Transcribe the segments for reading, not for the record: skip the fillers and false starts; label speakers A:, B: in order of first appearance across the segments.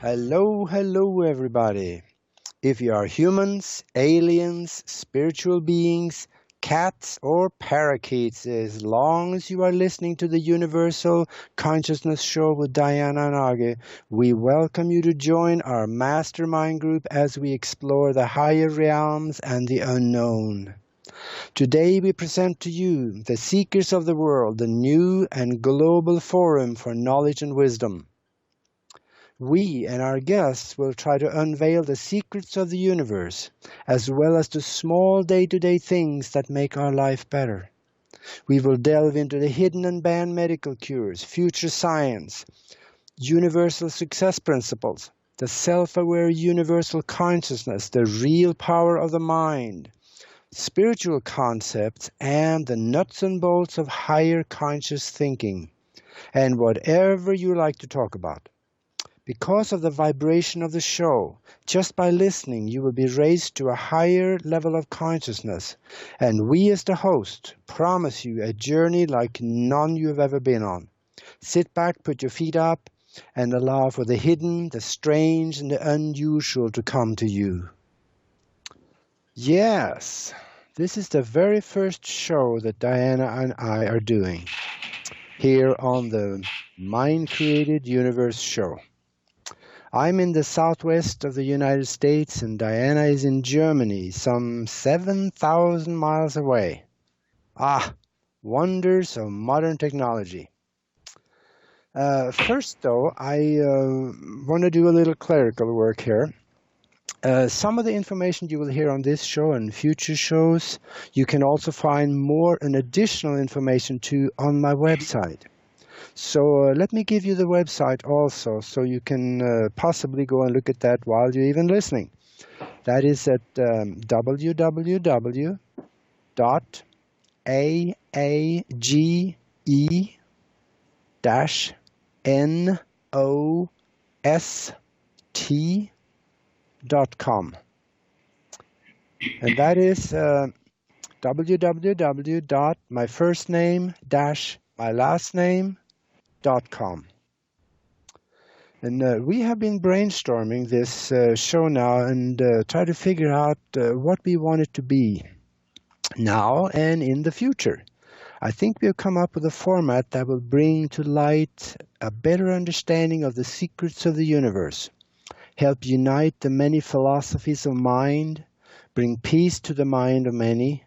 A: Hello, hello, everybody. If you are humans, aliens, spiritual beings, cats, or parakeets, as long as you are listening to the Universal Consciousness Show with Diana and Age, we welcome you to join our mastermind group as we explore the higher realms and the unknown. Today we present to you the Seekers of the World, the new and global forum for knowledge and wisdom. We and our guests will try to unveil the secrets of the universe, as well as the small day-to-day things that make our life better. We will delve into the hidden and banned medical cures, future science, universal success principles, the self-aware universal consciousness, the real power of the mind, spiritual concepts, and the nuts and bolts of higher conscious thinking, and whatever you like to talk about. Because of the vibration of the show, just by listening, you will be raised to a higher level of consciousness. And we as the host promise you a journey like none you have ever been on. Sit back, put your feet up, and allow for the hidden, the strange, and the unusual to come to you. Yes, this is the very first show that Diana and I are doing here on the Mind Created Universe show. I'm in the southwest of the United States and Diana is in Germany, some 7,000 miles away. Wonders of modern technology. First though, I want to do a little clerical work here. Some of the information you will hear on this show and future shows, you can also find more and additional information too on my website. So let me give you the website also, so you can possibly go and look at that while you're even listening. That is at www.aage-nost.com. And that is www.myfirstname-mylastname.com. And we have been brainstorming this show now and try to figure out what we want it to be now and in the future. I think we've come up with a format that will bring to light a better understanding of the secrets of the universe, help unite the many philosophies of mind, bring peace to the mind of many,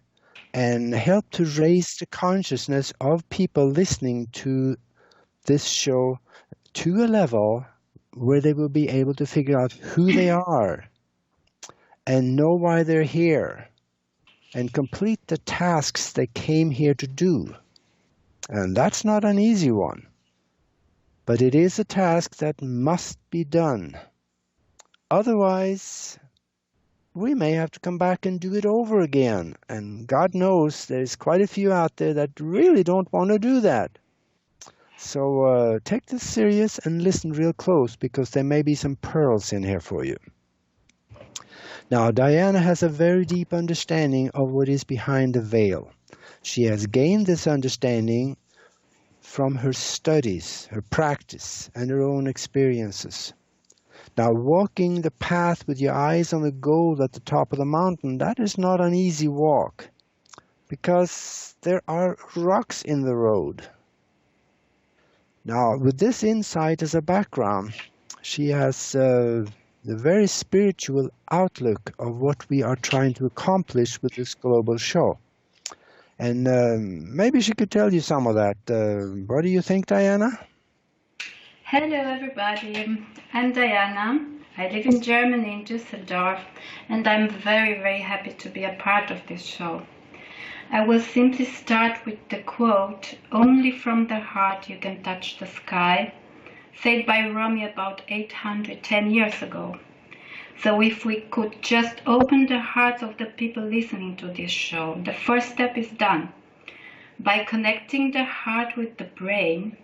A: and help to raise the consciousness of people listening to this show to a level where they will be able to figure out who they are and know why they're here and complete the tasks they came here to do. And that's not an easy one, but it is a task that must be done. Otherwise, we may have to come back and do it over again. And God knows there's quite a few out there that really don't want to do that. So take this serious and listen real close, because there may be some pearls in here for you. Now, Diana has a very deep understanding of what is behind the veil. She has gained this understanding from her studies, her practice, and her own experiences. Now, walking the path with your eyes on the goal at the top of the mountain, that is not an easy walk, because there are rocks in the road. Now, with this insight as a background, she has the very spiritual outlook of what we are trying to accomplish with this global show. And maybe she could tell you some of that. What do you think, Diana?
B: Hello everybody, I'm Diana. I live in Germany, in Düsseldorf, and I'm very, very happy to be a part of this show. I will simply start with the quote, "Only from the heart you can touch the sky," said by Rumi about 810 years ago. So if we could just open the hearts of the people listening to this show, the first step is done. By connecting the heart with the brain,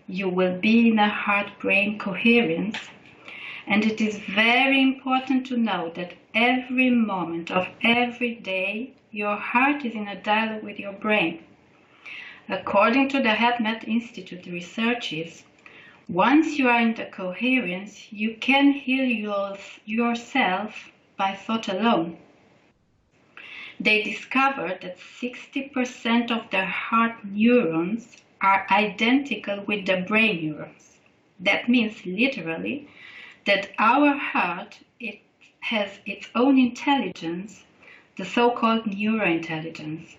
B: you will be in a heart-brain coherence. And it is very important to know that every moment of every day, your heart is in a dialogue with your brain. According to the HealthMed Institute researches, Once you are in the coherence, you can heal yourself by thought alone. They discovered that 60% of the heart neurons are identical with the brain neurons. That means literally that our heart, it has its own intelligence, the so-called neurointelligence.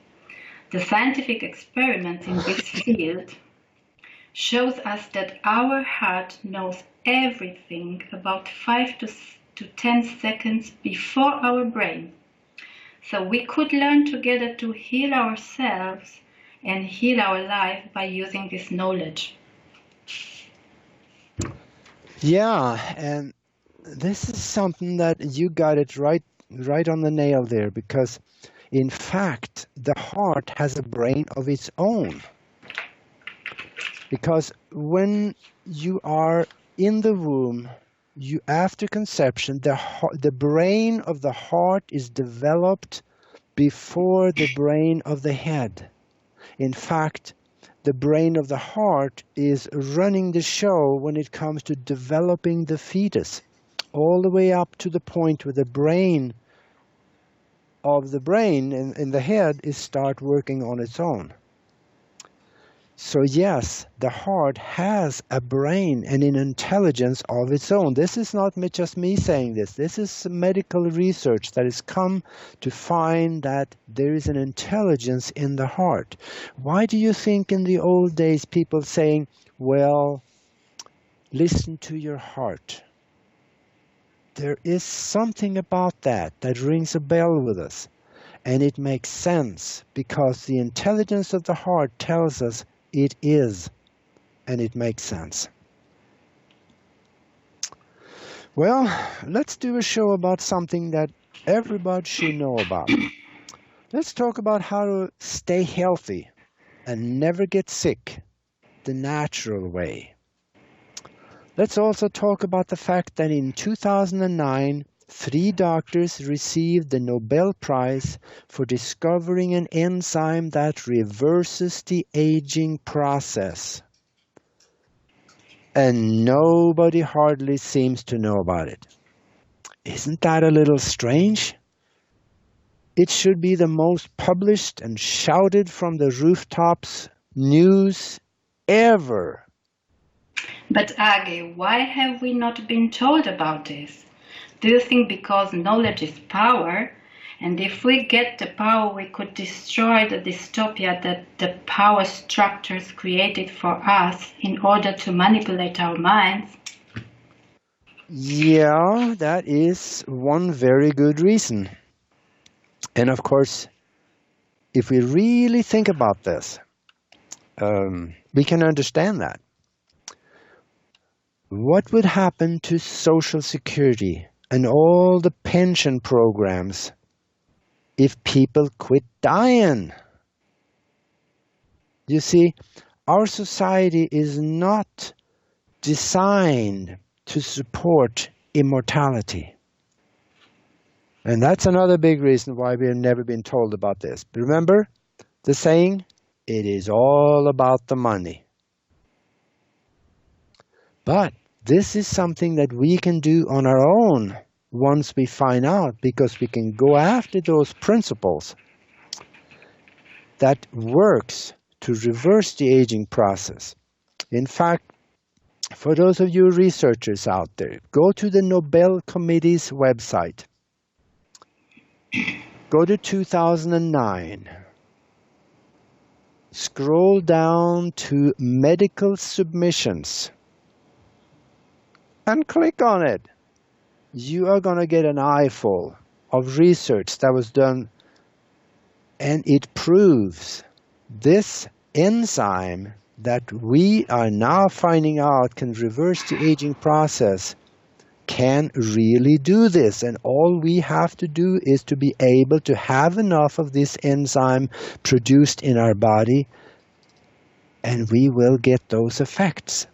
B: The scientific experiments in this field shows us that our heart knows everything about 5 to 10 seconds before our brain. So we could learn together to heal ourselves and heal our life by using this knowledge.
A: Yeah, and this is something that you got it right on the nail there, because in fact the heart has a brain of its own. Because when you are in the womb, after conception, the brain of the heart is developed before the brain of the head. In fact, the brain of the heart is running the show when it comes to developing the fetus, all the way up to the point where the brain of the brain in the head is start working on its own. So yes, the heart has a brain and an intelligence of its own. This is not just me saying this. This is medical research that has come to find that there is an intelligence in the heart. Why do you think in the old days people saying, well, listen to your heart? There is something about that rings a bell with us. And it makes sense because the intelligence of the heart tells us it is, and it makes sense. Well, let's do a show about something that everybody should know about. Let's talk about how to stay healthy and never get sick the natural way. Let's also talk about the fact that in 2009, 3 doctors received the Nobel Prize for discovering an enzyme that reverses the aging process. And nobody hardly seems to know about it. Isn't that a little strange? It should be the most published and shouted from the rooftops news ever.
B: But Age, why have we not been told about this? Do you think because knowledge is power, and if we get the power we could destroy the dystopia that the power structures created for us in order to manipulate our minds?
A: Yeah, that is one very good reason. And of course, if we really think about this, we can understand that. What would happen to Social Security and all the pension programs if people quit dying? You see, our society is not designed to support immortality. And that's another big reason why we have never been told about this. Remember the saying, it is all about the money. But this is something that we can do on our own once we find out, because we can go after those principles that works to reverse the aging process. In fact, for those of you researchers out there, go to the Nobel Committee's website. Go to 2009. Scroll down to medical submissions and click on it. You are going to get an eyeful of research that was done, and it proves this enzyme that we are now finding out can reverse the aging process can really do this. And all we have to do is to be able to have enough of this enzyme produced in our body, and we will get those effects.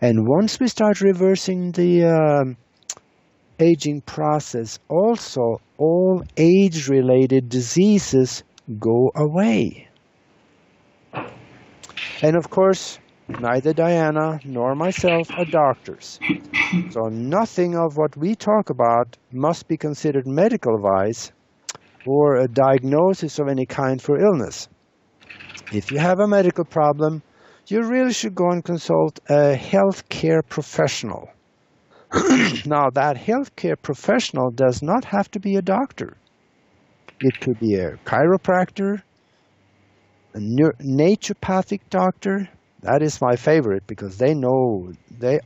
A: And once we start reversing the aging process, also all age-related diseases go away. And of course, Neither Diana nor myself are doctors. So nothing of what we talk about must be considered medical advice or a diagnosis of any kind for illness. If you have a medical problem, you really should go and consult a healthcare professional. Now, that healthcare professional does not have to be a doctor. It could be a chiropractor, a naturopathic doctor. That is my favorite because they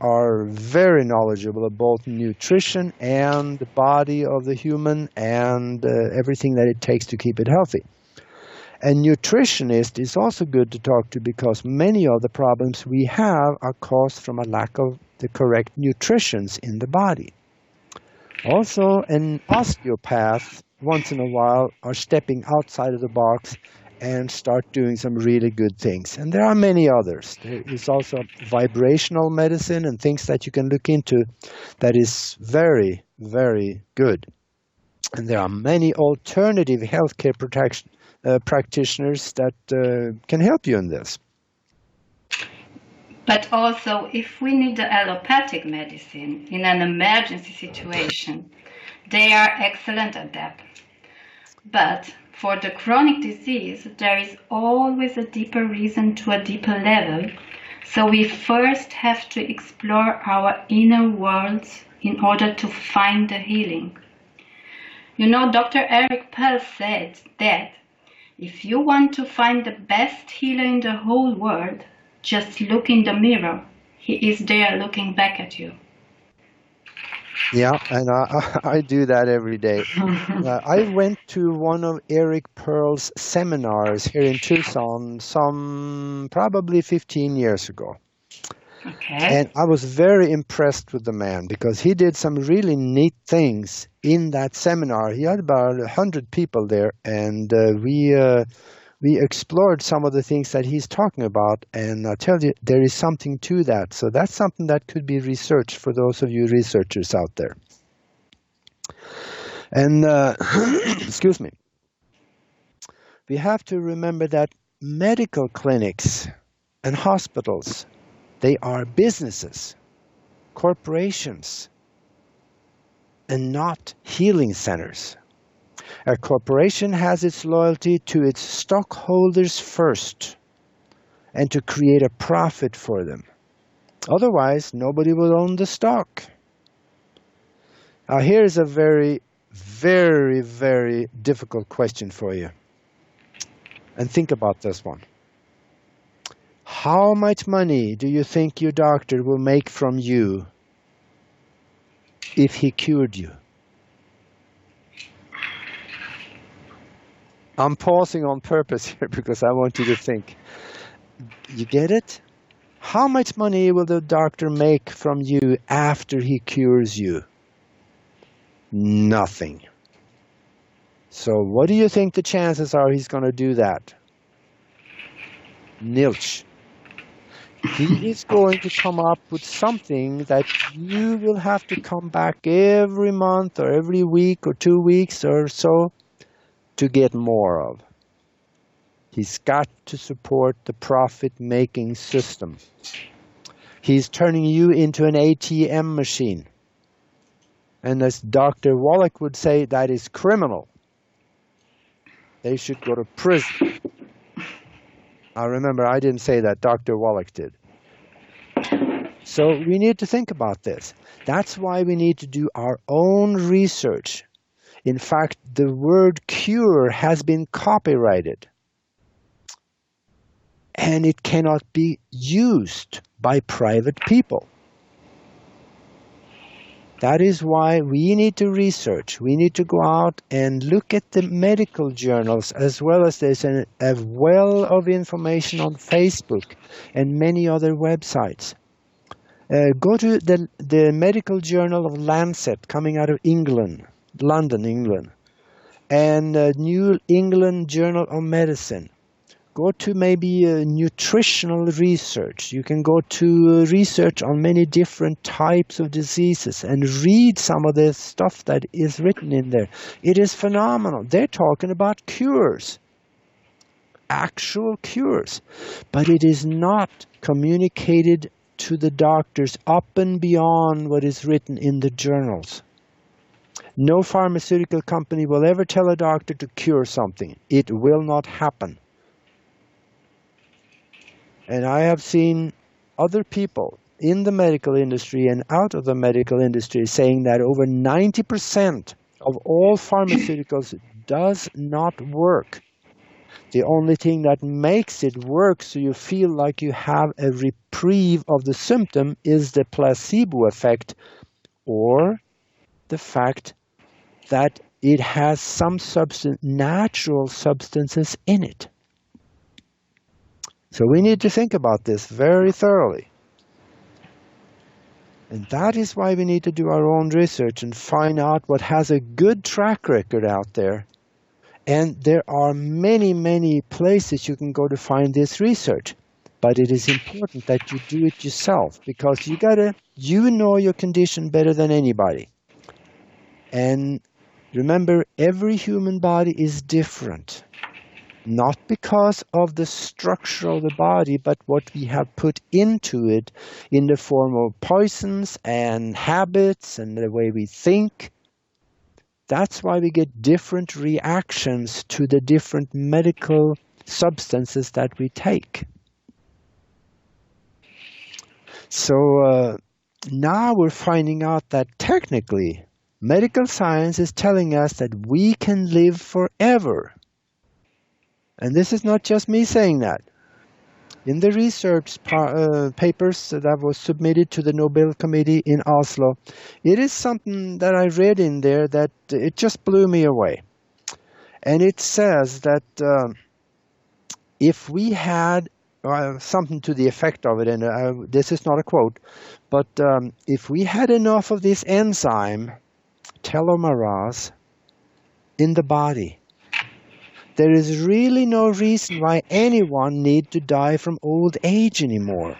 A: are very knowledgeable about nutrition and the body of the human and everything that it takes to keep it healthy. A nutritionist is also good to talk to because many of the problems we have are caused from a lack of the correct nutrition in the body. Also, an osteopath once in a while are stepping outside of the box and start doing some really good things. And there are many others. There is also vibrational medicine and things that you can look into that is very, very good. And there are many alternative healthcare practitioners that can help you in this.
B: But also, if we need the allopathic medicine in an emergency situation, they are excellent at that. But for the chronic disease, there is always a deeper reason to a deeper level. So we first have to explore our inner worlds in order to find the healing. You know, Dr. Eric Pearl said that if you want to find the best healer in the whole world, just look in the mirror. He is there looking back at you.
A: Yeah, and I do that every day. I went to one of Eric Pearl's seminars here in Tucson probably 15 years ago.
B: Okay.
A: And I was very impressed with the man because he did some really neat things in that seminar. He had about 100 people there, and we explored some of the things that he's talking about, and I tell you, there is something to that. So that's something that could be researched for those of you researchers out there. And, excuse me, we have to remember that medical clinics and hospitals, they are businesses, corporations, and not healing centers. A corporation has its loyalty to its stockholders first and to create a profit for them. Otherwise, nobody will own the stock. Now, here's a very, very, very difficult question for you. And think about this one. How much money do you think your doctor will make from you if he cured you? I'm pausing on purpose here because I want you to think. You get it? How much money will the doctor make from you after he cures you? Nothing. So what do you think the chances are he's going to do that? Nilch. He is going to come up with something that you will have to come back every month or every week or 2 weeks or so to get more of. He's got to support the profit-making system. He's turning you into an ATM machine. And as Dr. Wallach would say, that is criminal. They should go to prison. Now remember, I didn't say that, Dr. Wallach did. So we need to think about this. That's why we need to do our own research. In fact, the word cure has been copyrighted. And it cannot be used by private people. That is why we need to research. We need to go out and look at the medical journals, as well as there's a well of information on Facebook and many other websites. Go to the medical journal of Lancet coming out of England, London, England, and New England Journal of Medicine. Go to maybe nutritional research. You can go to research on many different types of diseases and read some of the stuff that is written in there. It is phenomenal. They're talking about cures, actual cures, but it is not communicated to the doctors up and beyond what is written in the journals. No pharmaceutical company will ever tell a doctor to cure something. It will not happen. And I have seen other people in the medical industry and out of the medical industry saying that over 90% of all pharmaceuticals does not work. The only thing that makes it work so you feel like you have a reprieve of the symptom is the placebo effect, or the fact that it has some natural substances in it. So we need to think about this very thoroughly. And that is why we need to do our own research and find out what has a good track record out there. And there are many, many places you can go to find this research. But it is important that you do it yourself, because you know your condition better than anybody. And remember, every human body is different. Not because of the structure of the body, but what we have put into it in the form of poisons and habits and the way we think. That's why we get different reactions to the different medical substances that we take. So now we're finding out that technically, medical science is telling us that we can live forever. And this is not just me saying that. In the research papers that was submitted to the Nobel Committee in Oslo, it is something that I read in there that it just blew me away. And it says that if we had something to the effect of it, and this is not a quote, but if we had enough of this enzyme, telomerase, in the body, there is really no reason why anyone need to die from old age anymore.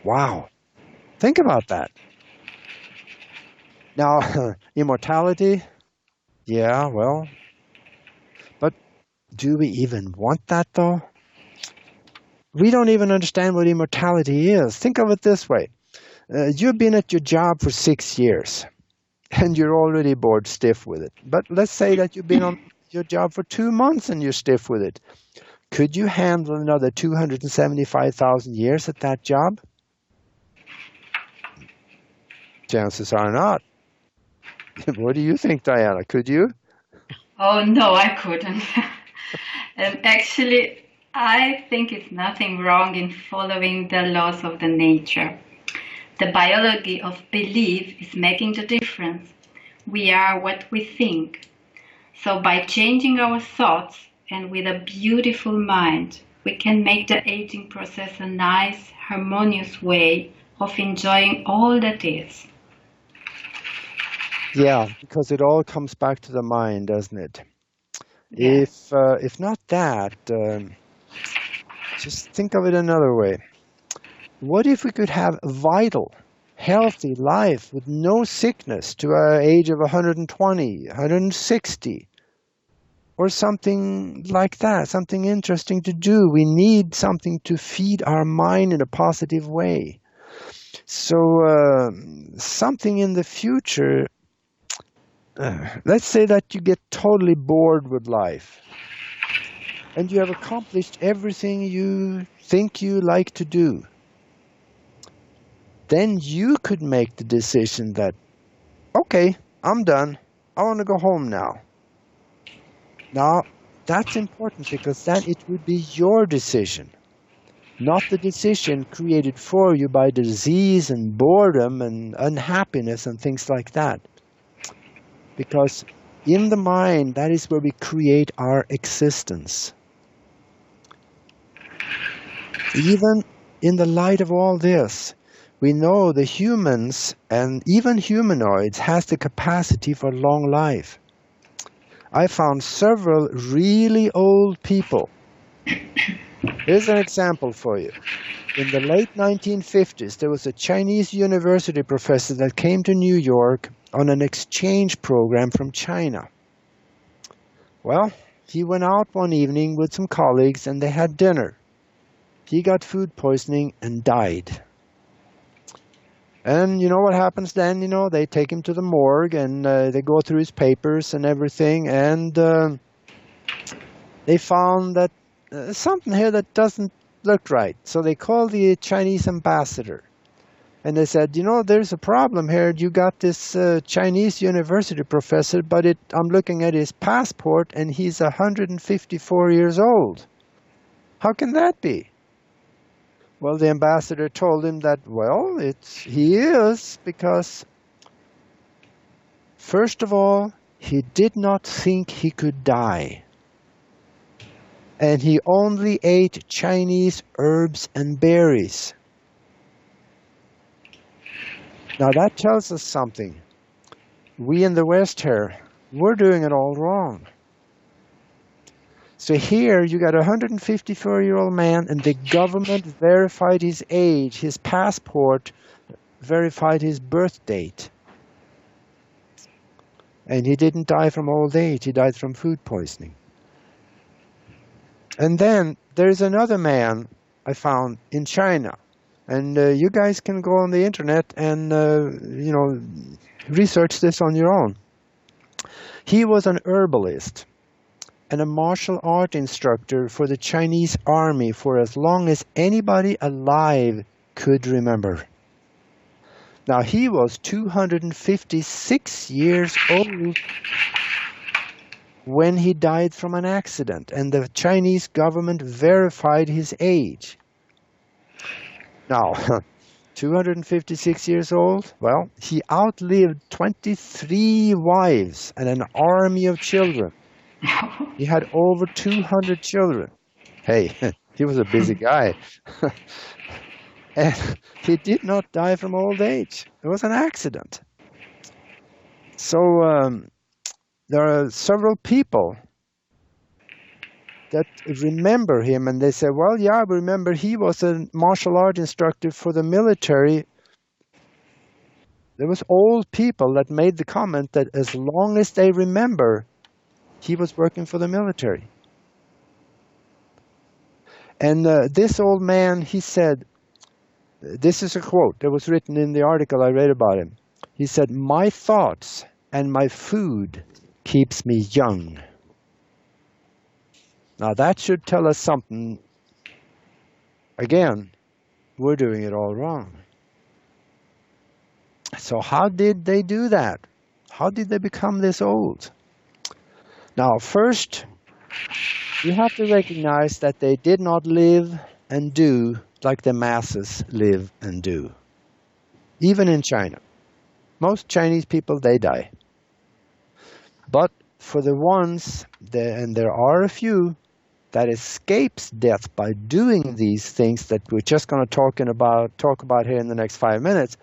A: Wow. Think about that. Now, immortality, yeah, well, but do we even want that though? We don't even understand what immortality is. Think of it this way. You've been at your job for 6 years and you're already bored stiff with it. But let's say that you've been on your job for 2 months and you're stiff with it. Could you handle another 275,000 years at that job? Chances are not. What do you think, Diana? Could you?
B: Oh, no, I couldn't. Actually, I think it's nothing wrong in following the laws of the nature. The biology of belief is making the difference. We are what we think. So by changing our thoughts and with a beautiful mind, we can make the aging process a nice, harmonious way of enjoying all that is.
A: Yeah, because it all comes back to the mind, doesn't it?
B: Yeah.
A: If not that, just think of it another way. What if we could have a vital, healthy life with no sickness to an age of 120, 160? Or something like that, something interesting to do. We need something to feed our mind in a positive way. So something in the future, let's say that you get totally bored with life and you have accomplished everything you think you like to do. Then you could make the decision that, okay, I'm done. I want to go home now. Now, that's important because then it would be your decision, not the decision created for you by disease and boredom and unhappiness and things like that. Because in the mind, that is where we create our existence. Even in the light of all this, we know the humans and even humanoids has the capacity for long life. I found several really old people. Here's an example for you. In the late 1950s, there was a Chinese university professor that came to New York on an exchange program from China. Well, he went out one evening with some colleagues and they had dinner. he got food poisoning and died. And you know what happens then? They take him to the morgue and they go through his papers and everything, and they found that something here that doesn't look right. So they called the Chinese ambassador. And they said, there's a problem here. You got this Chinese university professor, but I'm looking at his passport and he's 154 years old. How can that be? Well, the ambassador told him that, he is because, first of all, he did not think he could die. And he only ate Chinese herbs and berries. Now that tells us something. We in the West here, we're doing it all wrong. So here you got a 154-year-old man, and the government verified his age, his passport verified his birth date. And he didn't die from old age, he died from food poisoning. And then there's another man I found in China. And you guys can go on the internet and, research this on your own. He was an herbalist and a martial art instructor for the Chinese army for as long as anybody alive could remember. Now, he was 256 years old when he died from an accident, and the Chinese government verified his age. Now, 256 years old, well, he outlived 23 wives and an army of children. He had over 200 children. Hey, he was a busy guy. And he did not die from old age. It was an accident. So there are several people that remember him, and they say, well, yeah, I remember he was a martial art instructor for the military. There was old people that made the comment that as long as they remember, he was working for the military. And this old man, he said, this is a quote that was written in the article I read about him. He said, "My thoughts and my food keeps me young." Now that should tell us something. Again, we're doing it all wrong. So how did they do that? How did they become this old? Now, first, you have to recognize that they did not live and do like the masses live and do. Even in China. Most Chinese people, they die. But for the ones, and there are a few, that escapes death by doing these things that we're just going to talk about here in the next 5 minutes,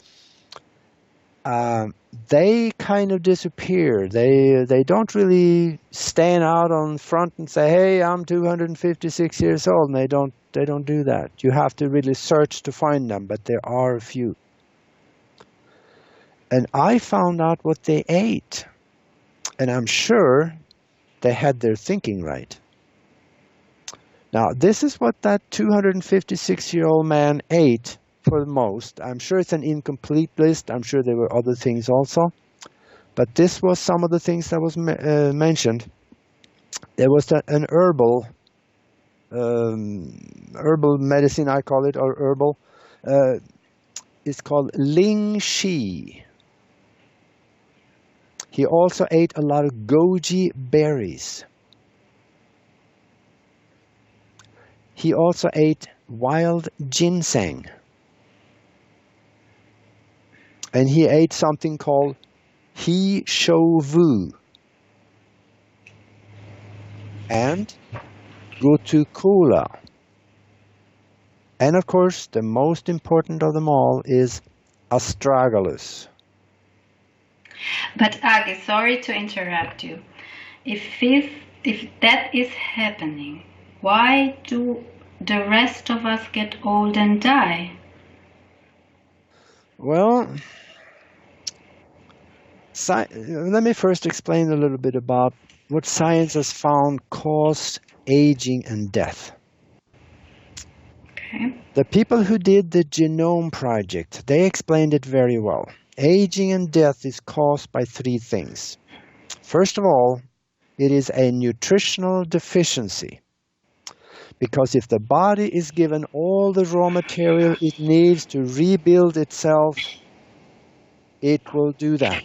A: they kind of disappear. They don't really stand out on front and say, "Hey, I'm 256 years old," and they don't do that. You have to really search to find them, but there are a few. And I found out what they ate, and I'm sure they had their thinking right. Now, this is what that 256-year-old man ate for the most. I'm sure it's an incomplete list. I'm sure there were other things also. But this was some of the things that was mentioned. There was an herbal medicine, I call it, or herbal. It's called Ling Shi. He also ate a lot of goji berries. He also ate wild ginseng. And he ate something called He Shou Wu and Gotu-kola. And of course, the most important of them all is astragalus.
B: But Agi, sorry to interrupt you. If that is happening, why do the rest of us get old and die?
A: Well, let me first explain a little bit about what science has found cause aging and death.
B: Okay.
A: The people who did the Genome Project, they explained it very well. Aging and death is caused by three things. First of all, it is a nutritional deficiency. Because if the body is given all the raw material it needs to rebuild itself, it will do that.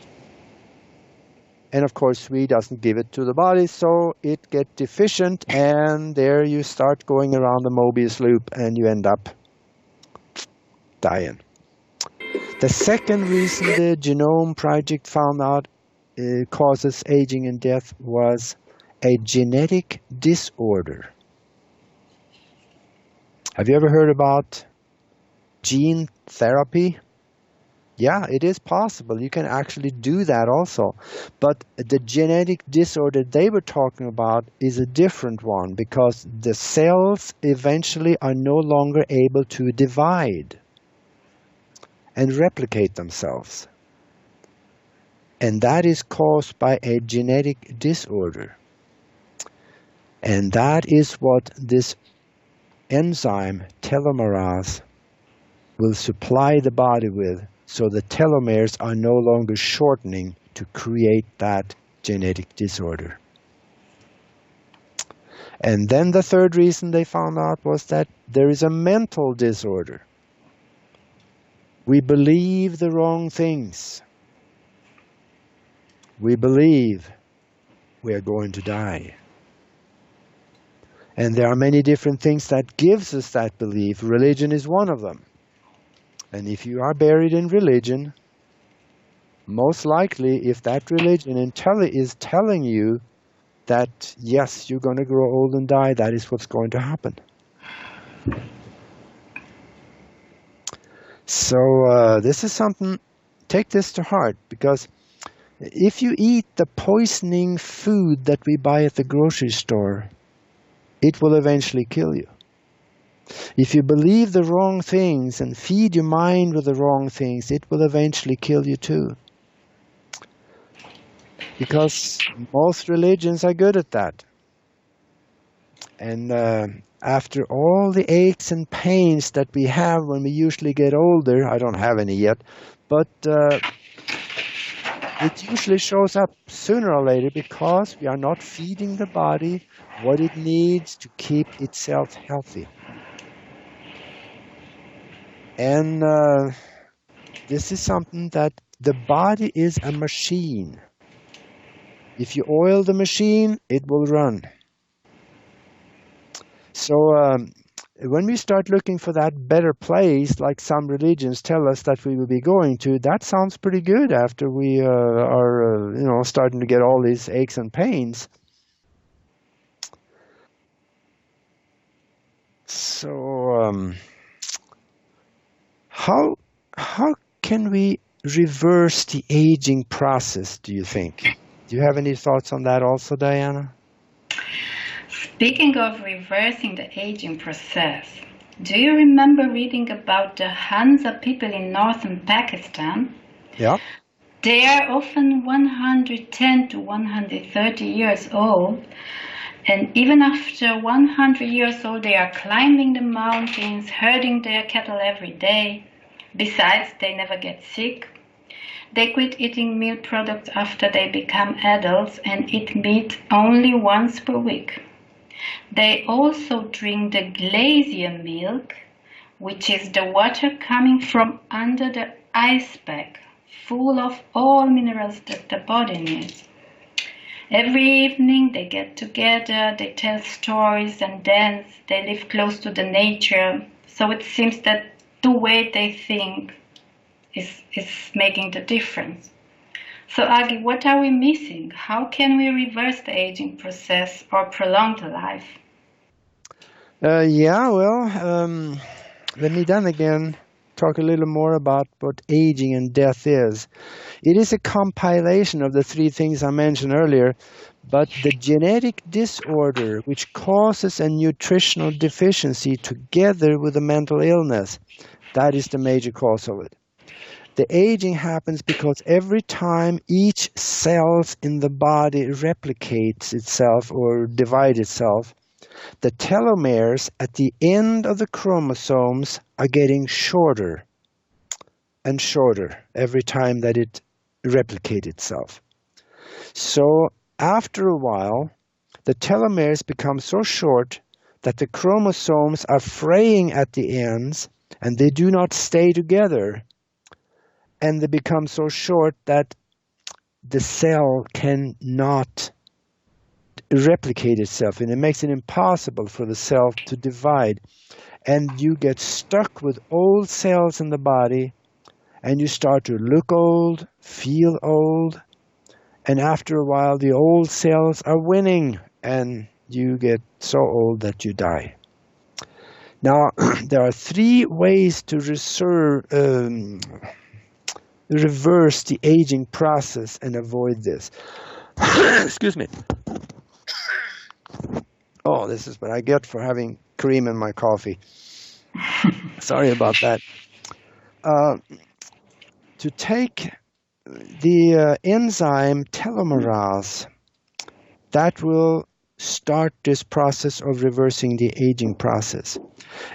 A: And of course, we doesn't give it to the body, so it gets deficient, and there you start going around the Mobius loop, and you end up dying. The second reason the Genome Project found out causes aging and death was a genetic disorder. Have you ever heard about gene therapy? Yeah, it is possible. You can actually do that also. But the genetic disorder they were talking about is a different one, because the cells eventually are no longer able to divide and replicate themselves. And that is caused by a genetic disorder. And that is what this enzyme, telomerase, will supply the body with, so the telomeres are no longer shortening to create that genetic disorder. And then the third reason they found out was that there is a mental disorder. We believe the wrong things. We believe we are going to die. And there are many different things that gives us that belief. Religion is one of them. And if you are buried in religion, most likely if that religion is telling you that, yes, you're going to grow old and die, that is what's going to happen. So this is something, take this to heart, because if you eat the poisoning food that we buy at the grocery store, it will eventually kill you. If you believe the wrong things and feed your mind with the wrong things, it will eventually kill you too. Because most religions are good at that. And after all the aches and pains that we have when we usually get older, I don't have any yet, but it usually shows up sooner or later because we are not feeding the body what it needs to keep itself healthy. And this is something that the body is a machine. If you oil the machine, it will run. So when we start looking for that better place, like some religions tell us that we will be going to, that sounds pretty good after we are starting to get all these aches and pains. So how can we reverse the aging process, do you think? Do you have any thoughts on that also, Diana?
B: Speaking of reversing the aging process, do you remember reading about the Hansa people in northern Pakistan?
A: Yeah.
B: They are often 110 to 130 years old, and even after 100 years old, they are climbing the mountains, herding their cattle every day. Besides, they never get sick. They quit eating milk products after they become adults and eat meat only once per week. They also drink the glacier milk, which is the water coming from under the ice pack, full of all minerals that the body needs. Every evening they get together, they tell stories and dance, they live close to the nature. So it seems that the way they think is making the difference. So Agi, what are we missing? How can we reverse the aging process or prolong the life?
A: Let me then again talk a little more about what aging and death is. It is a compilation of the three things I mentioned earlier, but the genetic disorder which causes a nutritional deficiency together with a mental illness, that is the major cause of it. The aging happens because every time each cell in the body replicates itself or divides itself, The telomeres at the end of the chromosomes are getting shorter and shorter every time that it replicates itself. So after a while, the telomeres become so short that the chromosomes are fraying at the ends and they do not stay together. And they become so short that the cell cannot replicate itself, and it makes it impossible for the cell to divide. And you get stuck with old cells in the body, and you start to look old, feel old, and after a while the old cells are winning, and you get so old that you die. Now, there are 3 ways to reverse the aging process and avoid this. Excuse me. Oh, this is what I get for having cream in my coffee. Sorry about that. To take the enzyme telomerase, that will start this process of reversing the aging process.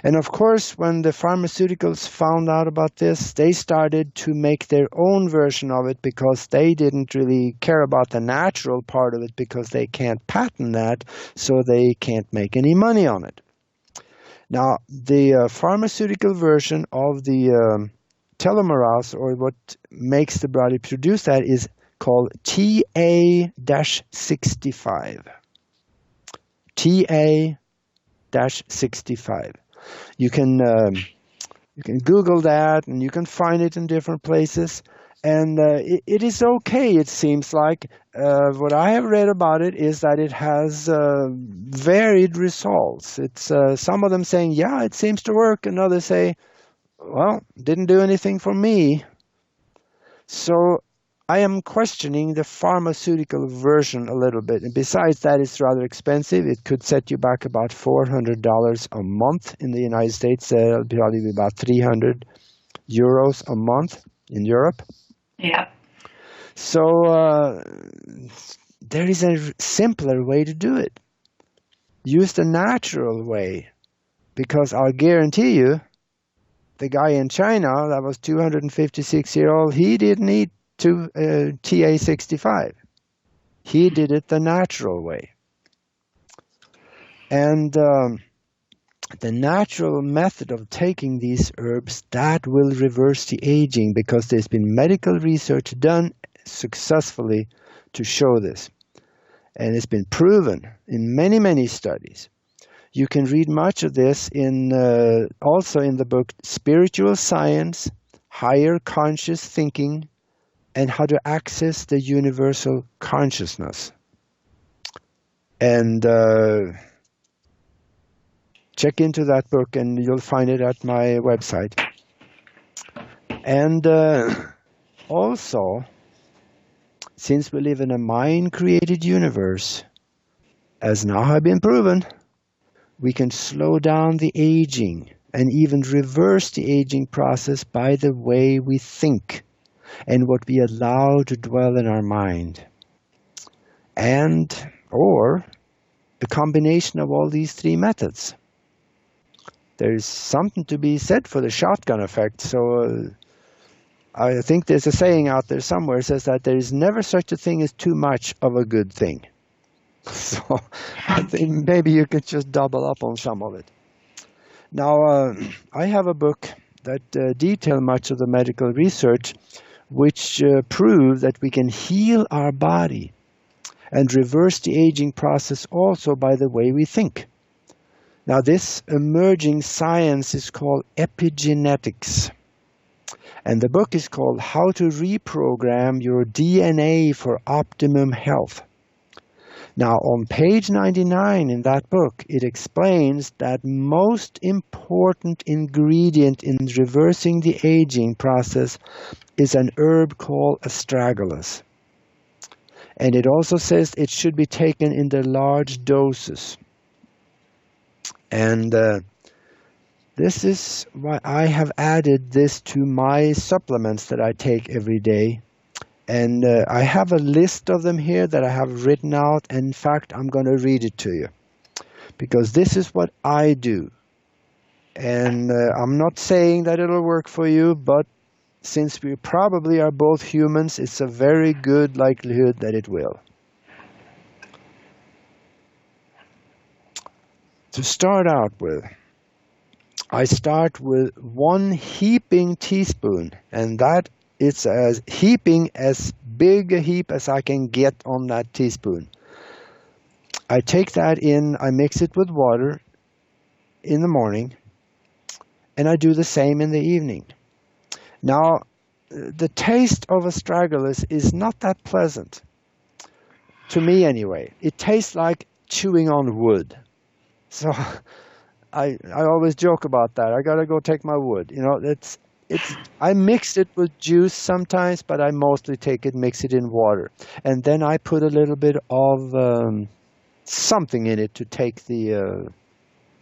A: And of course, when the pharmaceuticals found out about this, they started to make their own version of it because they didn't really care about the natural part of it because they can't patent that, so they can't make any money on it. Now, the pharmaceutical version of the telomerase, or what makes the body produce that, is called TA-65. TA-65. You can Google that, and you can find it in different places. And it is okay, it seems like. What I have read about it is that it has varied results. It's some of them saying, yeah, it seems to work, and others say, well, didn't do anything for me. So I am questioning the pharmaceutical version a little bit. And besides that, it's rather expensive. It could set you back about $400 a month in the United States. It'll probably be about 300 euros a month in Europe.
B: Yeah.
A: So there is a simpler way to do it. Use the natural way, because I'll guarantee you, the guy in China that was 256-year-old, he didn't eat TA-65. He did it the natural way. And the natural method of taking these herbs, that will reverse the aging, because there's been medical research done successfully to show this. And it's been proven in many, many studies. You can read much of this in also in the book Spiritual Science, Higher Conscious Thinking, and How to Access the Universal Consciousness. And check into that book, and you'll find it at my website. And also, since we live in a mind-created universe, as now have been proven, we can slow down the aging and even reverse the aging process by the way we think and what we allow to dwell in our mind. And, or, a combination of all these 3 methods. There's something to be said for the shotgun effect. So I think there's a saying out there somewhere that says that there is never such a thing as too much of a good thing. So I think maybe you could just double up on some of it. Now, I have a book that details much of the medical research, which prove that we can heal our body and reverse the aging process also by the way we think. Now, this emerging science is called epigenetics. And the book is called How to Reprogram Your DNA for Optimum Health. Now, on page 99 in that book, it explains that most important ingredient in reversing the aging process is an herb called astragalus. And it also says it should be taken in the large doses. And this is why I have added this to my supplements that I take every day. And I have a list of them here that I have written out. And in fact, I'm going to read it to you, because this is what I do. And I'm not saying that it'll work for you, but since we probably are both humans, it's a very good likelihood that it will. To start out with, I start with 1 heaping teaspoon, and that it's as heaping as big a heap as I can get on that teaspoon. I take that in, I mix it with water in the morning, and I do the same in the evening. Now, the taste of astragalus is not that pleasant, to me anyway. It tastes like chewing on wood. So I always joke about that. I gotta go take my wood. You know, I mix it with juice sometimes, but I mostly mix it in water. And then I put a little bit of something in it to take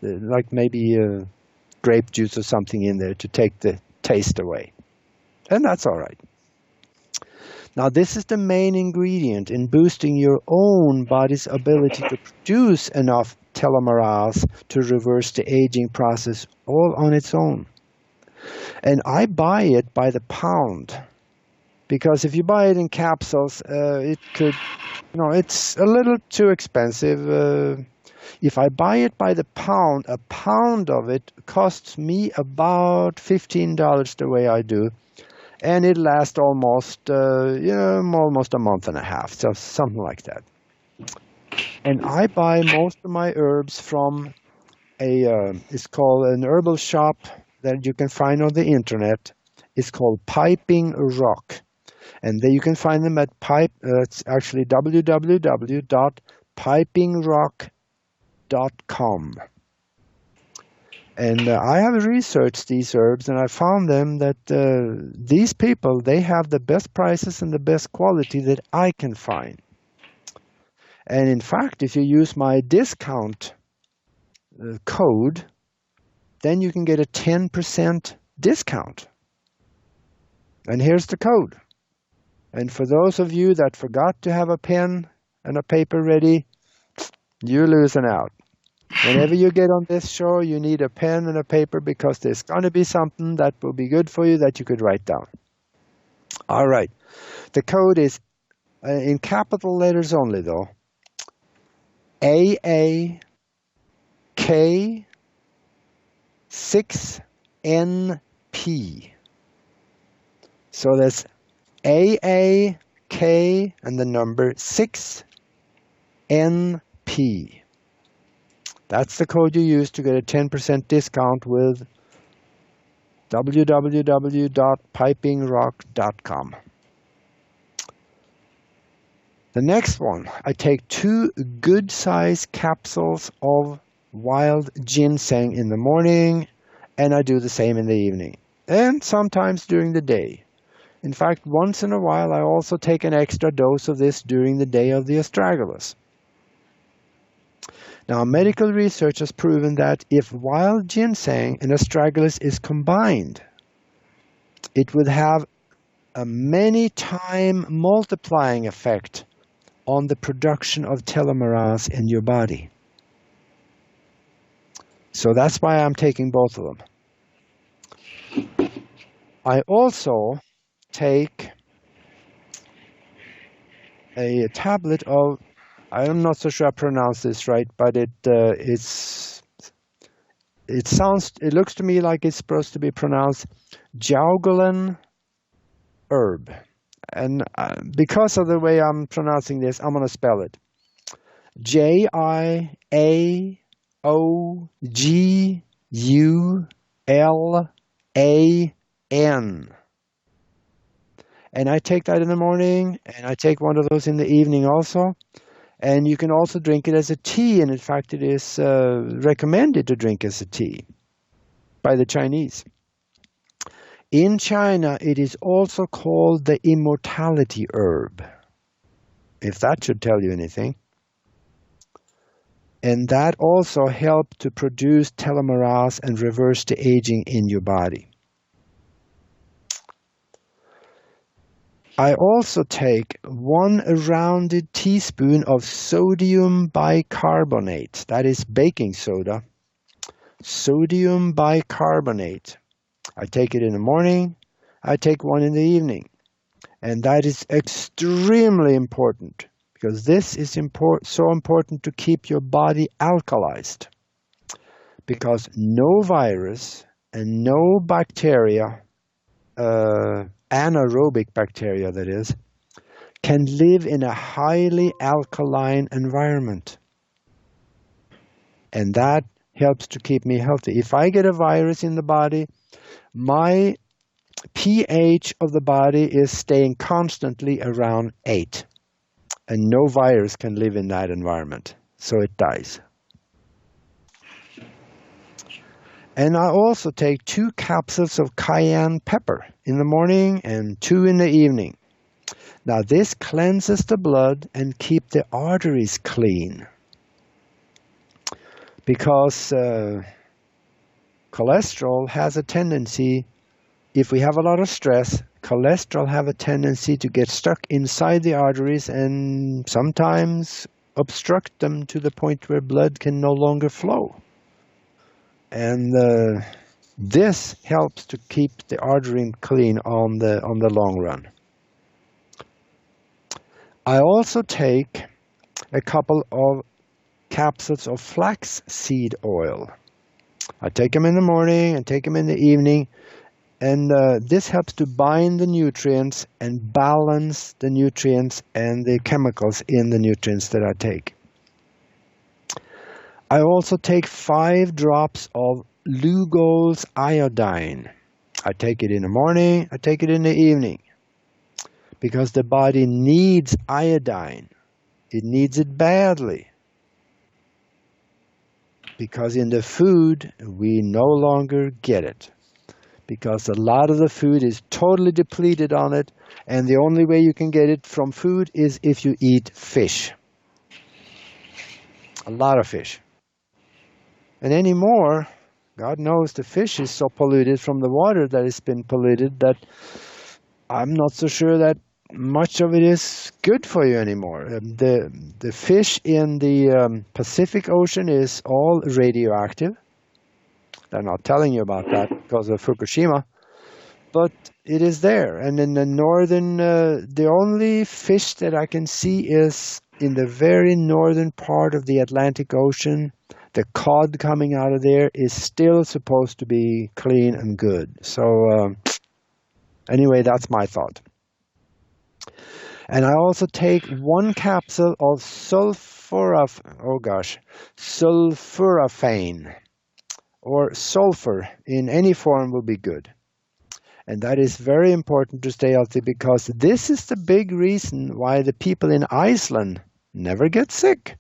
A: like maybe grape juice or something in there to take the taste away. And that's all right. Now, this is the main ingredient in boosting your own body's ability to produce enough telomerase to reverse the aging process all on its own. And I buy it by the pound, because if you buy it in capsules, it's a little too expensive. If I buy it by the pound, a pound of it costs me about $15 the way I do. And it lasts almost a month and a half, so something like that. And I buy most of my herbs from it's called an herbal shop that you can find on the internet. It's called Piping Rock. And there you can find them at it's actually www.pipingrock.com. And I have researched these herbs, and I found them that these people, they have the best prices and the best quality that I can find. And in fact, if you use my discount code, then you can get a 10% discount. And here's the code. And for those of you that forgot to have a pen and a paper ready, you're losing out. Whenever you get on this show, you need a pen and a paper, because there's going to be something that will be good for you that you could write down. All right. The code is in capital letters only, though. AAK6NP. So that's AAK and the number 6NP. That's the code you use to get a 10% discount with www.pipingrock.com. The next one, I take 2 good-sized capsules of wild ginseng in the morning, and I do the same in the evening, and sometimes during the day. In fact, once in a while, I also take an extra dose of this during the day of the astragalus. Now, medical research has proven that if wild ginseng and astragalus is combined, it would have a many-time multiplying effect on the production of telomerase in your body. So that's why I'm taking both of them. I also take a tablet of, I'm not so sure I pronounce this right, but it looks to me like it's supposed to be pronounced Jaugelan herb. And because of the way I'm pronouncing this, I'm going to spell it. Jaiaogulan. And I take that in the morning, and I take one of those in the evening also. And you can also drink it as a tea, and in fact it is recommended to drink as a tea by the Chinese. In China, it is also called the immortality herb, if that should tell you anything. And that also helps to produce telomerase and reverse the aging in your body. I also take 1 rounded teaspoon of sodium bicarbonate. That is baking soda. Sodium bicarbonate. I take it in the morning. I take 1 in the evening. And that is extremely important because this is so important to keep your body alkalized. Because no virus and no bacteria, anaerobic bacteria that is, can live in a highly alkaline environment. And that helps to keep me healthy. If I get a virus in the body, my pH of the body is staying constantly around 8. And no virus can live in that environment, so it dies. And I also take 2 capsules of cayenne pepper in the morning and 2 in the evening. Now this cleanses the blood and keep the arteries clean. Because cholesterol has a tendency, if we have a lot of stress, cholesterol have a tendency to get stuck inside the arteries and sometimes obstruct them to the point where blood can no longer flow. And this helps to keep the artery clean on the long run. I also take a couple of capsules of flaxseed oil. I take them in the morning and take them in the evening. And this helps to bind the nutrients and balance the nutrients and the chemicals in the nutrients that I take. I also take 5 drops of Lugol's iodine. I take it in the morning, I take it in the evening. Because the body needs iodine. It needs it badly. Because in the food, we no longer get it. Because a lot of the food is totally depleted on it, and the only way you can get it from food is if you eat fish. A lot of fish. And anymore, God knows the fish is so polluted from the water that it's been polluted that I'm not so sure that much of it is good for you anymore. The fish in the Pacific Ocean is all radioactive. They're not telling you about that because of Fukushima, but it is there. And in the northern, the only fish that I can see is in the very northern part of the Atlantic Ocean. The cod coming out of there is still supposed to be clean and good. So anyway, that's my thought. And I also take 1 capsule of sulforaphane. Or sulfur in any form will be good. And that is very important to stay healthy because this is the big reason why the people in Iceland never get sick.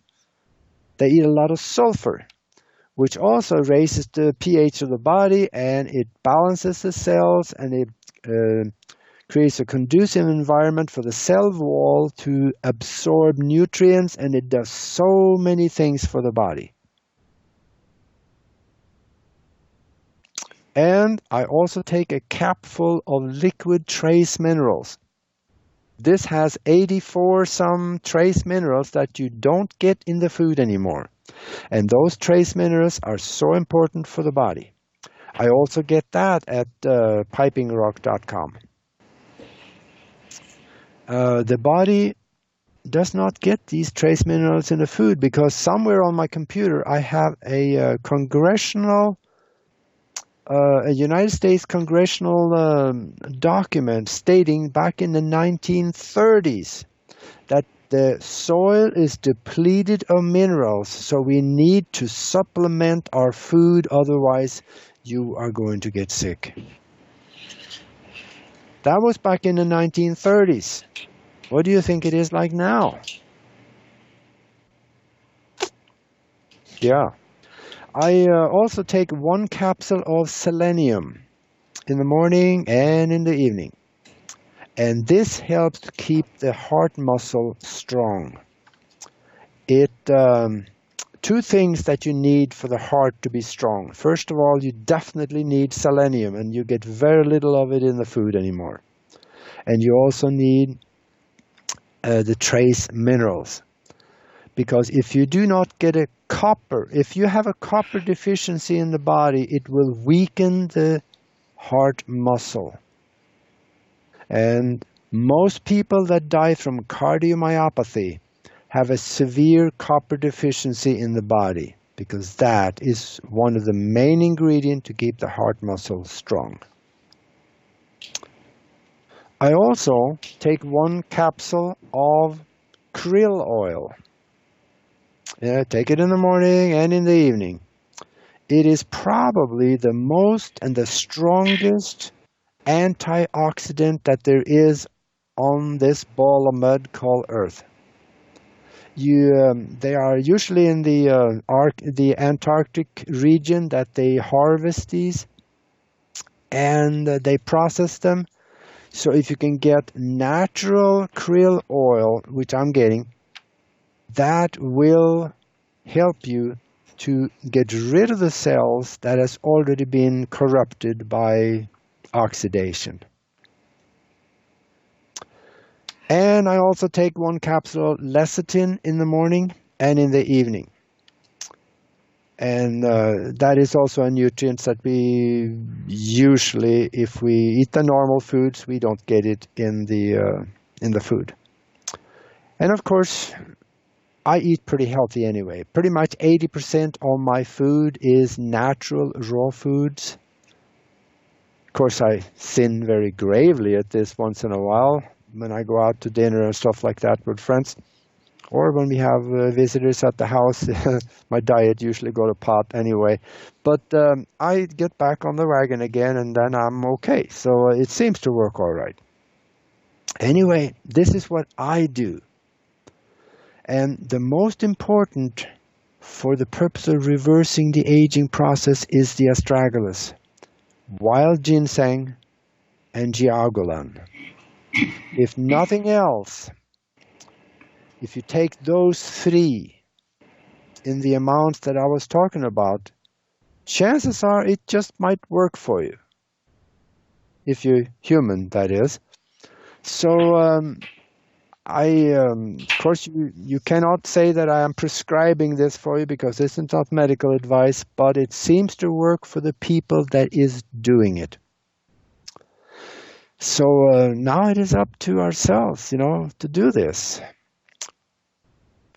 A: They eat a lot of sulfur, which also raises the pH of the body and it balances the cells and it creates a conducive environment for the cell wall to absorb nutrients, and it does so many things for the body. And I also take a capful of liquid trace minerals. This has 84 some trace minerals that you don't get in the food anymore. And those trace minerals are so important for the body. I also get that at pipingrock.com. The body does not get these trace minerals in the food because somewhere on my computer I have a United States congressional document stating back in the 1930s that the soil is depleted of minerals, so we need to supplement our food, otherwise you are going to get sick. That was back in the 1930s. What do you think it is like now? Yeah. I also take 1 capsule of selenium in the morning and in the evening. And this helps to keep the heart muscle strong. It 2 things that you need for the heart to be strong. First of all, you definitely need selenium, and you get very little of it in the food anymore. And you also need the trace minerals. Because if you do not get a copper, if you have a copper deficiency in the body, it will weaken the heart muscle. And most people that die from cardiomyopathy have a severe copper deficiency in the body, because that is one of the main ingredients to keep the heart muscle strong. I also take 1 capsule of krill oil. Take it in the morning and in the evening. It is probably the most and the strongest antioxidant that there is on this ball of mud called Earth. They are usually in the Antarctic region that they harvest these, and they process them. So if you can get natural krill oil, which I'm getting, that will help you to get rid of the cells that has already been corrupted by oxidation. And I also take 1 capsule lecithin in the morning and in the evening. And that is also a nutrient that we usually, if we eat the normal foods, we don't get it in the food. And of course, I eat pretty healthy anyway. Pretty much 80% of my food is natural raw foods. Of course, I sin very gravely at this once in a while when I go out to dinner and stuff like that with friends. Or when we have visitors at the house, my diet usually goes to pot anyway. But I get back on the wagon again, and then I'm okay. So it seems to work all right. Anyway, this is what I do. And the most important for the purpose of reversing the aging process is the astragalus, wild ginseng, and jiaogulan. If nothing else, if you take those 3 in the amounts that I was talking about, chances are it just might work for you. If you're human, that is. So, of course, you cannot say that I am prescribing this for you because this is not medical advice, but it seems to work for the people that is doing it. So now it is up to ourselves, to do this.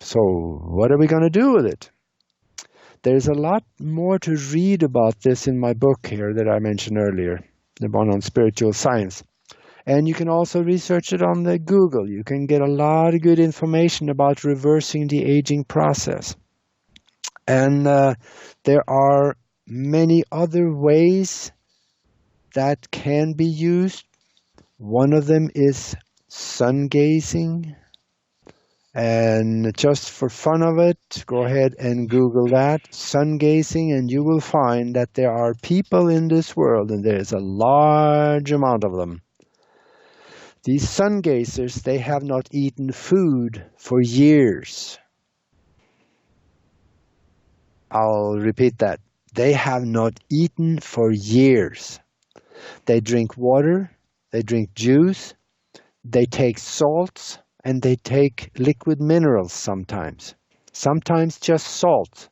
A: So what are we going to do with it? There's a lot more to read about this in my book here that I mentioned earlier, the one on spiritual science. And you can also research it on the Google. You can get a lot of good information about reversing the aging process. And there are many other ways that can be used. One of them is sun gazing. And just for fun of it, go ahead and Google that, sun gazing, and you will find that there are people in this world, and there is a large amount of them. These sun gazers, they have not eaten food for years. I'll repeat that. They have not eaten for years. They drink water, they drink juice, they take salts, and they take liquid minerals sometimes. Sometimes just salt,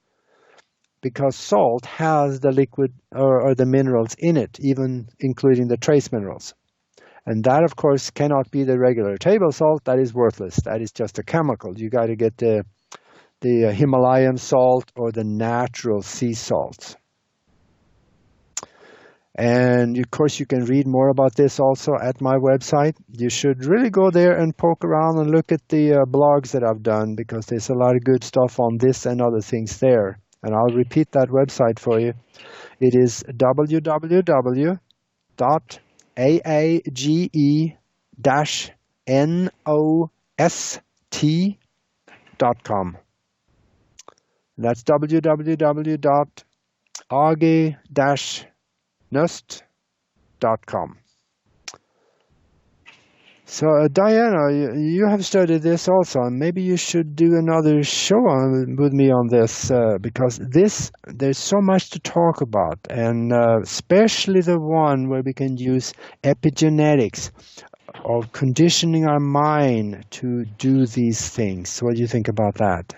A: because salt has the liquid or the minerals in it, even including the trace minerals. And that, of course, cannot be the regular table salt. That is worthless. That is just a chemical. You got to get the Himalayan salt or the natural sea salts. And, of course, you can read more about this also at my website. You should really go there and poke around and look at the blogs that I've done, because there's a lot of good stuff on this and other things there. And I'll repeat that website for you. It is www.aage-nost.com. That's www.age-nost.com. So, Diana, you have studied this also, and maybe you should do another show with me on this, because there's so much to talk about, and especially the one where we can use epigenetics. of conditioning our mind to do these things. What do you think about that?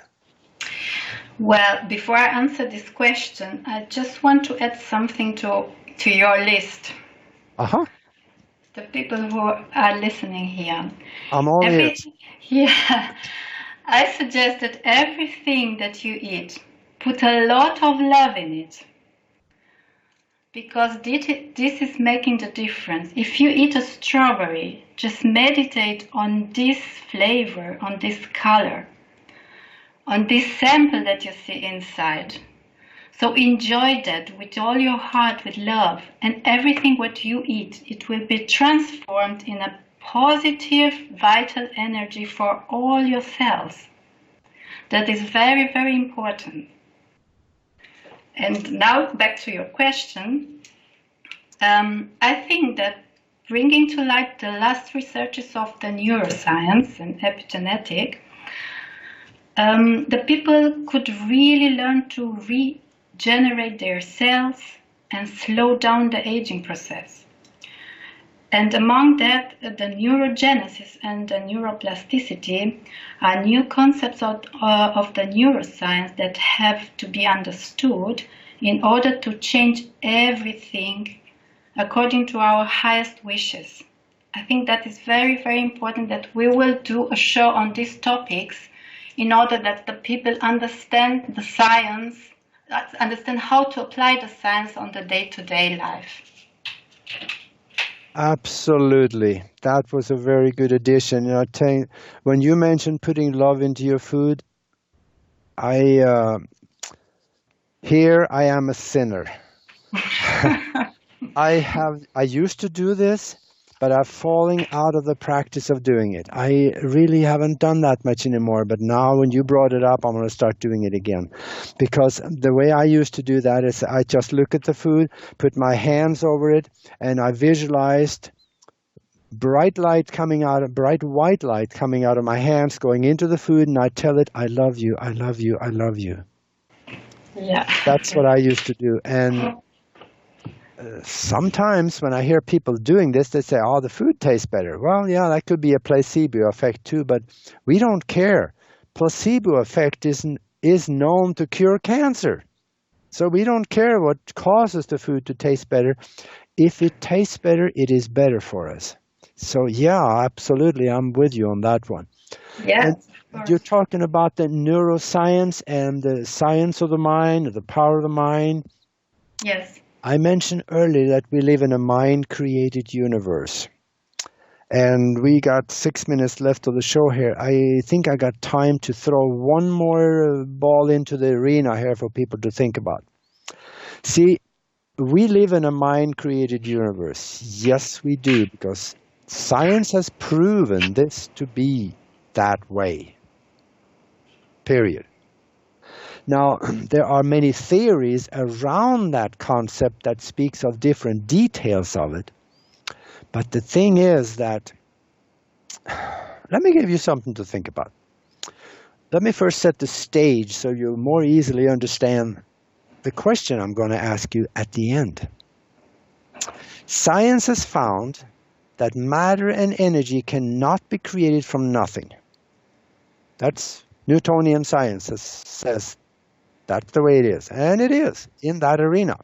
B: Well, before I answer this question, I just want to add something to your list.
A: Uh-huh.
B: The people who are listening here.
A: I'm all ears.
B: Yeah. I suggest that everything that you eat, put a lot of love in it. Because this is making the difference. If you eat a strawberry, just meditate on this flavor, on this color, on this sample that you see inside. So enjoy that with all your heart, with love, and everything what you eat, it will be transformed in a positive, vital energy for all your cells. That is very, very important. And now back to your question. I think that bringing to light the last researches of the neuroscience and epigenetic, the people could really learn to regenerate their cells and slow down the aging process. And among that, the neurogenesis and the neuroplasticity are new concepts of the neuroscience that have to be understood in order to change everything according to our highest wishes. I think that is very, very important that we will do a show on these topics in order that the people understand the science, understand how to apply the science on the day-to-day life.
A: Absolutely. That was a very good addition. You know, when you mentioned putting love into your food, here I am a sinner. I used to do this, but I'm falling out of the practice of doing it. I really haven't done that much anymore, but now when you brought it up, I'm going to start doing it again. Because the way I used to do that is I just look at the food, put my hands over it, and I visualized bright white light coming out of my hands, going into the food, and I tell it, I love you, I love you, I love you.
B: Yeah.
A: That's what I used to do. And sometimes when I hear people doing this, they say, oh, the food tastes better. Well, yeah, that could be a placebo effect too, but we don't care. Placebo effect is known to cure cancer. So we don't care what causes the food to taste better. If it tastes better, it is better for us. So yeah, absolutely, I'm with you on that one.
B: Yes.
A: You're talking about the neuroscience and the science of the mind, the power of the mind.
B: Yes.
A: I mentioned earlier that we live in a mind-created universe. And we got 6 minutes left of the show here. I think I got time to throw one more ball into the arena here for people to think about. See, we live in a mind-created universe. Yes, we do, because science has proven this to be that way. Period. Now, there are many theories around that concept that speaks of different details of it. But the thing is that, let me give you something to think about. Let me first set the stage so you more easily understand the question I'm going to ask you at the end. Science has found that matter and energy cannot be created from nothing. That's Newtonian science says that's the way it is. And it is in that arena.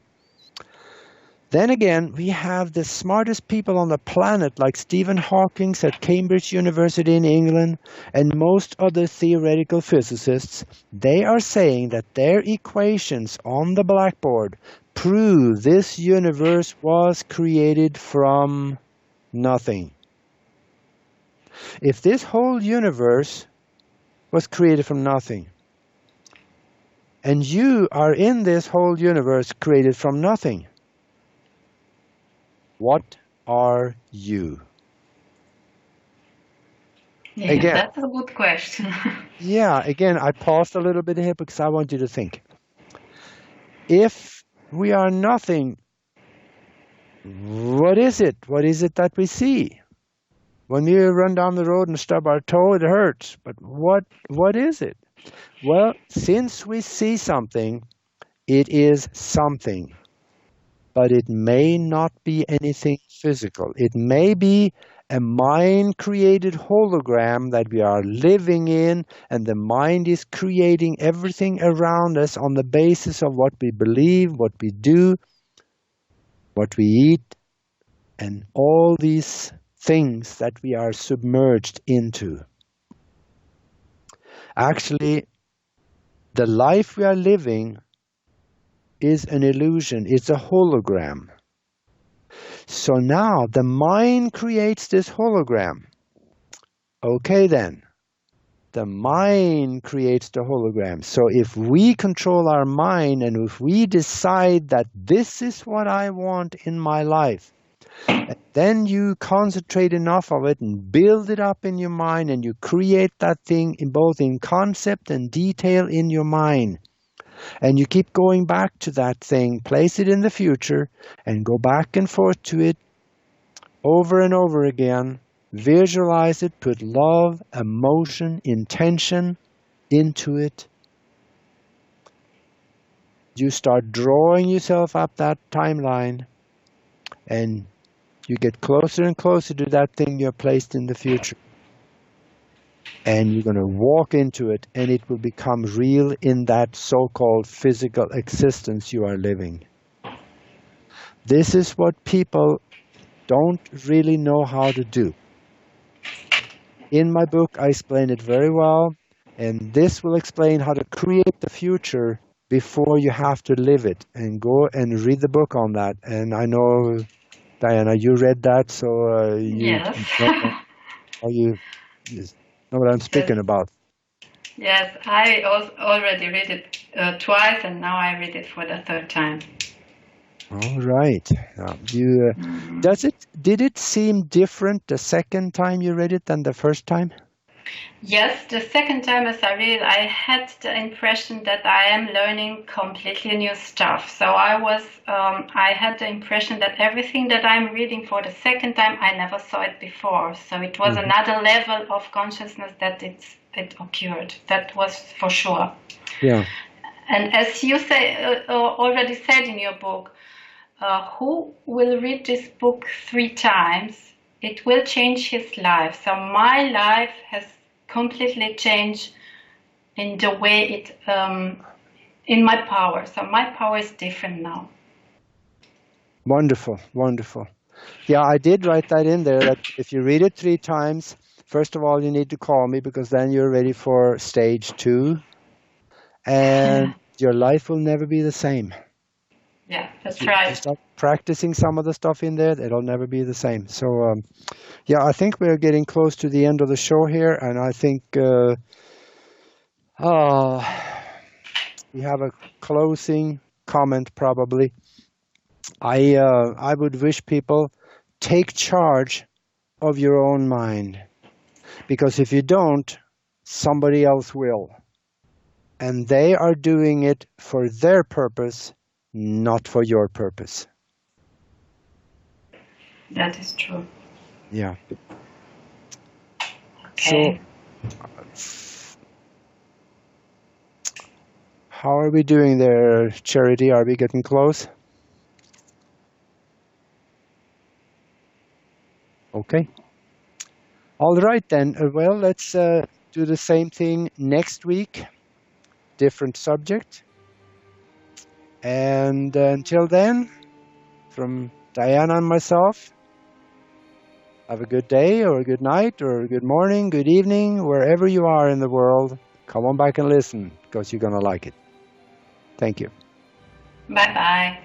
A: Then again, we have the smartest people on the planet like Stephen Hawking at Cambridge University in England and most other theoretical physicists. They are saying that their equations on the blackboard prove this universe was created from nothing. If this whole universe was created from nothing, and you are in this whole universe created from nothing, what are you?
B: Yeah,
A: again,
B: that's a good question.
A: Yeah, again, I paused a little bit here because I want you to think. If we are nothing, what is it? What is it that we see? When we run down the road and stub our toe, it hurts. But what is it? Well, since we see something, it is something. But it may not be anything physical. It may be a mind-created hologram that we are living in, and the mind is creating everything around us on the basis of what we believe, what we do, what we eat, and all these things that we are submerged into. Actually, the life we are living is an illusion. It's a hologram. So now the mind creates this hologram. Okay then, the mind creates the hologram. So if we control our mind and if we decide that this is what I want in my life, then you concentrate enough of it and build it up in your mind, and you create that thing in both in concept and detail in your mind. And you keep going back to that thing, place it in the future, and go back and forth to it over and over again. Visualize it, put love, emotion, intention into it. You start drawing yourself up that timeline, and you get closer and closer to that thing you have placed in the future. And you're going to walk into it, and it will become real in that so-called physical existence you are living. This is what people don't really know how to do. In my book, I explain it very well, and this will explain how to create the future before you have to live it. And go and read the book on that. And I know, Diana, you read that, so
B: Yes.
A: you know what I'm speaking about.
B: Yes, I already read it twice, and now I read it for the third time.
A: All right. Did it seem different the second time you read it than the first time?
B: Yes, the second time as I read it, I had the impression that I am learning completely new stuff. So I had the impression that everything that I'm reading for the second time, I never saw it before. So it was another level of consciousness that it occurred. That was for sure.
A: Yeah.
B: And as you already said in your book, who will read this book 3 times, it will change his life. So my life has completely changed in the way it, in my power. So my power is different now.
A: Wonderful, wonderful. Yeah, I did write that in there, that if you read it 3 times, first of all, you need to call me, because then you're ready for stage 2. And your life will never be the same.
B: Yeah, that's right.
A: You start practicing some of the stuff in there, it'll never be the same. So, yeah, I think we're getting close to the end of the show here, and I think we have a closing comment probably. I would wish people take charge of your own mind, because if you don't, somebody else will. And they are doing it for their purpose, not for your purpose.
B: That is true.
A: Yeah.
B: Okay.
A: So, how are we doing there, Charity? Are we getting close? Okay. All right then. Well, let's do the same thing next week. Different subject. And until then, from Diana and myself, have a good day or a good night or a good morning, good evening, wherever you are in the world. Come on back and listen, because you're going to like it. Thank you.
B: Bye-bye.